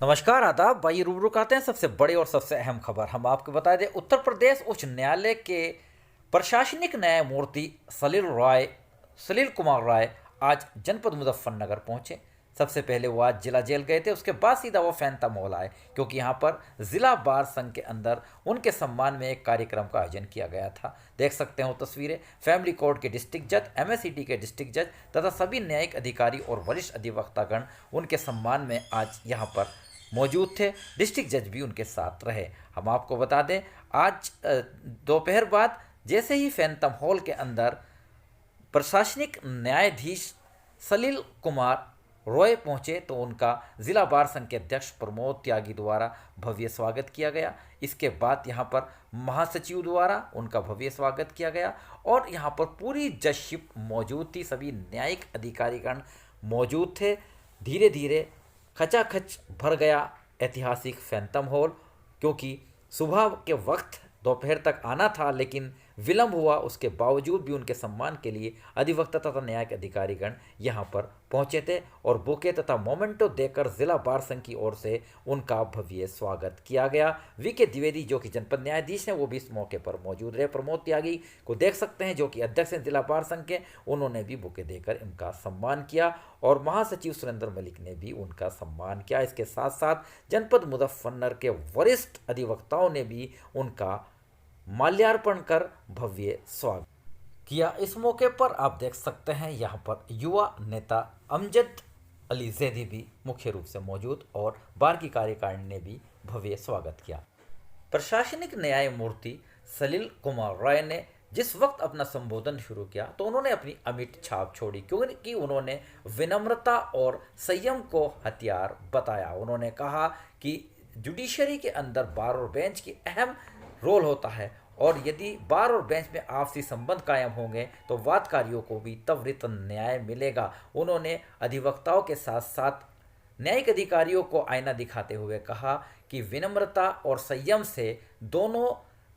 नमस्कार आदाब। आइए रूबरू आते हैं सबसे बड़ी और सबसे अहम खबर। हम आपको बता दें, उत्तर प्रदेश उच्च न्यायालय के प्रशासनिक न्यायमूर्ति सलील कुमार राय आज जनपद मुजफ्फरनगर पहुंचे। सबसे पहले वो आज जिला जेल गए थे, उसके बाद सीधा वो फैंता मॉल आए, क्योंकि यहाँ पर जिला बार संघ के अंदर उनके सम्मान में एक कार्यक्रम का आयोजन किया गया था। देख सकते हो तस्वीरें। फैमिली कोर्ट के डिस्ट्रिक्ट जज, एमएससीटी के डिस्ट्रिक्ट जज तथा सभी न्यायिक अधिकारी और वरिष्ठ अधिवक्तागण उनके सम्मान में आज यहाँ पर मौजूद थे। डिस्ट्रिक्ट जज भी उनके साथ रहे। हम आपको बता दें, आज दोपहर बाद जैसे ही फैंटम हॉल के अंदर प्रशासनिक न्यायाधीश सलील कुमार रॉय पहुंचे तो उनका जिला बार संघ के अध्यक्ष प्रमोद त्यागी द्वारा भव्य स्वागत किया गया। इसके बाद यहां पर महासचिव द्वारा उनका भव्य स्वागत किया गया और यहां पर पूरी जजशिप मौजूद थी, सभी न्यायिक अधिकारीगण मौजूद थे। धीरे धीरे खचाखच भर गया ऐतिहासिक फैंटम हॉल, क्योंकि सुबह के वक्त दोपहर तक आना था, लेकिन विलंब हुआ। उसके बावजूद भी उनके सम्मान के लिए अधिवक्ता तथा न्यायिक अधिकारीगण यहाँ पर पहुँचे थे और बुके तथा मोमेंटो देकर जिला बार संघ की ओर से उनका भव्य स्वागत किया गया। वीके द्विवेदी जो कि जनपद न्यायाधीश हैं, वो भी इस मौके पर मौजूद रहे। प्रमोद त्यागी को देख सकते हैं, जो कि अध्यक्ष हैं जिला बार संघ के, उन्होंने भी बुके देकर इनका सम्मान किया और महासचिव सुरेंद्र मलिक ने भी उनका सम्मान किया। इसके साथ साथ जनपद मुजफ्फरनगर के वरिष्ठ अधिवक्ताओं ने भी उनका माल्यार्पण कर भव्य स्वागत किया। इस मौके पर आप देख सकते हैं यहाँ पर युवा नेता अमजद अली जैदी भी मुख्य रूप से मौजूद और बार की कार्यकारिणी ने भी भव्य स्वागत किया। प्रशासनिक न्यायमूर्ति सलील कुमार राय ने जिस वक्त अपना संबोधन शुरू किया तो उन्होंने अपनी अमिट छाप छोड़ी, क्योंकि उन्होंने विनम्रता और संयम को हथियार बताया। उन्होंने कहा कि जुडिशरी के अंदर बार और बेंच की अहम रोल होता है और यदि बार और बेंच में आपसी संबंध कायम होंगे तो वादकारियों को भी त्वरित न्याय मिलेगा। उन्होंने अधिवक्ताओं के साथ साथ न्यायिक अधिकारियों को आईना दिखाते हुए कहा कि विनम्रता और संयम से दोनों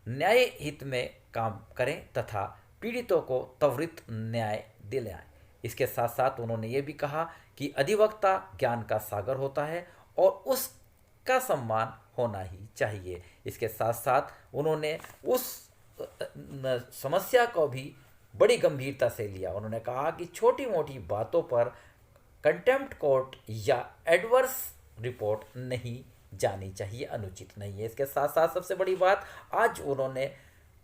न्याय हित में काम करें तथा पीड़ितों को त्वरित न्याय दिलाएं। इसके साथ साथ उन्होंने ये भी कहा कि अधिवक्ता ज्ञान का सागर होता है और उसका सम्मान होना ही चाहिए। इसके साथ साथ उन्होंने उस समस्या को भी बड़ी गंभीरता से लिया। उन्होंने कहा कि छोटी मोटी बातों पर कंटेम्प्ट कोर्ट या एडवर्स रिपोर्ट नहीं जानी चाहिए, अनुचित नहीं है। इसके साथ साथ सबसे बड़ी बात, आज उन्होंने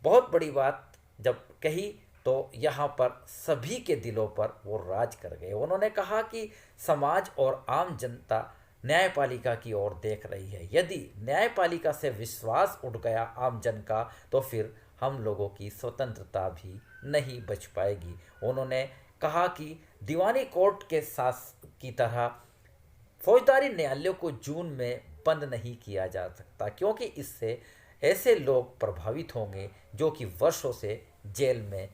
बहुत बड़ी बात जब कही तो यहाँ पर सभी के दिलों पर वो राज कर गए। उन्होंने कहा कि समाज और आम जनता न्यायपालिका की ओर देख रही है। यदि न्यायपालिका से विश्वास उठ गया आम जन का तो फिर हम लोगों की स्वतंत्रता भी नहीं बच पाएगी। उन्होंने कहा कि दीवानी कोर्ट के साथ की तरह फौजदारी न्यायालयों को जून में बंद नहीं किया जा सकता, क्योंकि इससे ऐसे लोग प्रभावित होंगे जो कि वर्षों से जेल में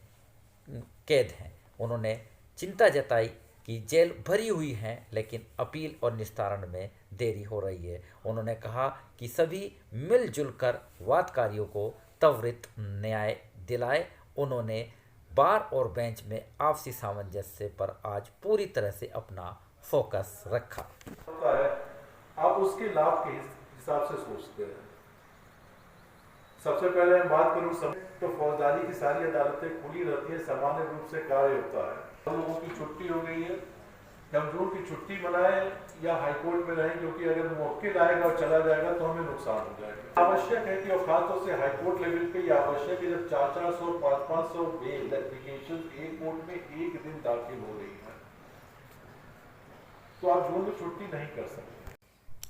कैद हैं। उन्होंने चिंता जताई कि जेल भरी हुई हैं लेकिन अपील और निस्तारण में देरी हो रही है। उन्होंने कहा कि सभी मिलजुल कर वादकारियों को त्वरित न्याय दिलाए। उन्होंने बार और बेंच में आपसी सामंजस्य पर आज पूरी तरह से अपना फोकस रखा। आप उसके लाभ के हिसाब से सोचते हैं। सबसे पहले मैं बात करूं तो फौजदारी की सारी अदालतें खुली रहती है, सामान्य रूप से कार्य होता है। हम लोगों की छुट्टी हो गई है, हम जून की छुट्टी मनाए या हाईकोर्ट में रहें, क्योंकि अगर मुवक्किल आएगा और चला जाएगा तो हमें नुकसान हो जाएगा। आवश्यक है कि और खासतौर से हाईकोर्ट लेवल पे ये आवश्यक है, जब 400-400 500-500 बेल एप्लीकेशन एक कोर्ट में एक दिन दाखिल हो रही है तो आप जून में छुट्टी नहीं कर सकते।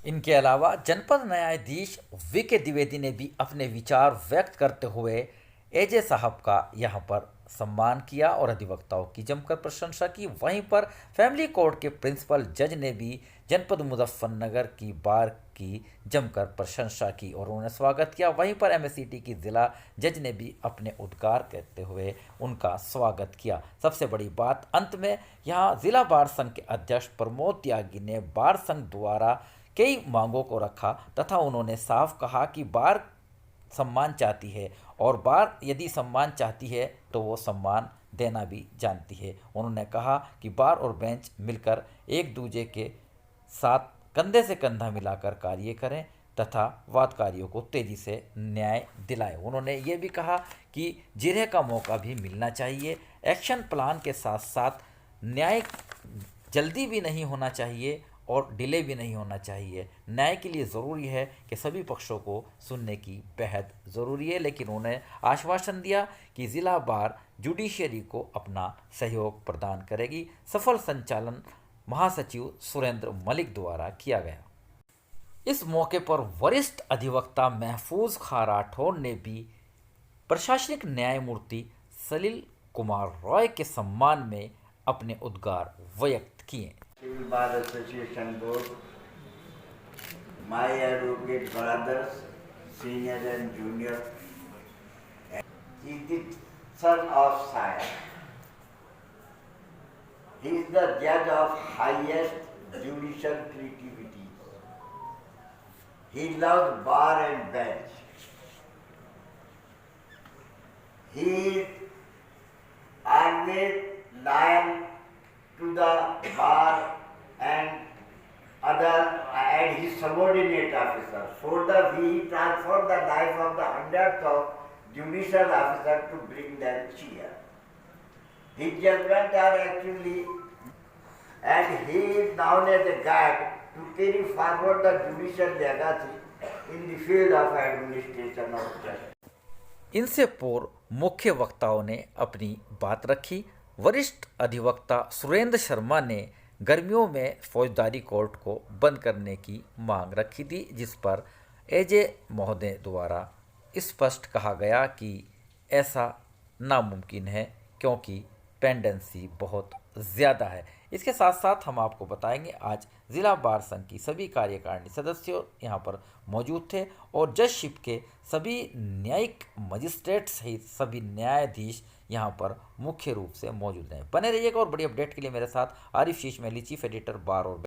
इनके अलावा जनपद न्यायाधीश वीके द्विवेदी ने भी अपने विचार व्यक्त करते हुए एजे साहब का यहाँ पर सम्मान किया और अधिवक्ताओं की जमकर प्रशंसा की। वहीं पर फैमिली कोर्ट के प्रिंसिपल जज ने भी जनपद मुजफ्फरनगर की बार की जमकर प्रशंसा की और उन्होंने स्वागत किया। वहीं पर एमएससीटी की जिला जज ने भी अपने उद्गार कहते हुए उनका स्वागत किया। सबसे बड़ी बात अंत में यहाँ जिला बार संघ के अध्यक्ष प्रमोद त्यागी ने बार संघ द्वारा कई मांगों को रखा तथा उन्होंने साफ कहा कि बार सम्मान चाहती है और बार यदि सम्मान चाहती है तो वो सम्मान देना भी जानती है। उन्होंने कहा कि बार और बेंच मिलकर एक दूसरे के साथ कंधे से कंधा मिलाकर कार्य करें तथा वादकारियों को तेजी से न्याय दिलाएं। उन्होंने ये भी कहा कि जिरह का मौका भी मिलना चाहिए। एक्शन प्लान के साथ साथ न्याय जल्दी भी नहीं होना चाहिए और डिले भी नहीं होना चाहिए। न्याय के लिए ज़रूरी है कि सभी पक्षों को सुनने की बेहद ज़रूरी है, लेकिन उन्होंने आश्वासन दिया कि ज़िला बार जुडिशरी को अपना सहयोग प्रदान करेगी। सफल संचालन महासचिव सुरेंद्र मलिक द्वारा किया गया। इस मौके पर वरिष्ठ अधिवक्ता महफूज खां राठौर ने भी प्रशासनिक न्यायमूर्ति सलील कुमार रॉय के सम्मान में अपने उद्गार व्यक्त किए। Civil Bar Association Board, my advocate brothers, senior and junior, is the son of sire. He is the judge of highest judicial creativity. He loves bar and bench. He is always loyal to the bar and his subordinate officers. So he transformed the life of the hundreds of judicial officers to bring them cheer. His judgments are actually, and he is known as a guide to carry forward the judicial legacy in the field of administration of justice. इनसे पूर्व मुख्य वक्ताओं ने अपनी बात रखी। वरिष्ठ अधिवक्ता सुरेंद्र शर्मा ने गर्मियों में फौजदारी कोर्ट को बंद करने की मांग रखी थी, जिस पर एजे महोदय द्वारा स्पष्ट कहा गया कि ऐसा नामुमकिन है क्योंकि पेंडेंसी बहुत ज़्यादा है। इसके साथ साथ हम आपको बताएंगे आज ज़िला बार संघ की सभी कार्यकारिणी सदस्य यहाँ पर मौजूद थे और जजशिप के सभी न्यायिक मजिस्ट्रेट सहित सभी न्यायाधीश यहाँ पर मुख्य रूप से मौजूद हैं। बने रहिएगा और बड़ी अपडेट के लिए मेरे साथ आरिफ शीश महली, चीफ एडिटर बार और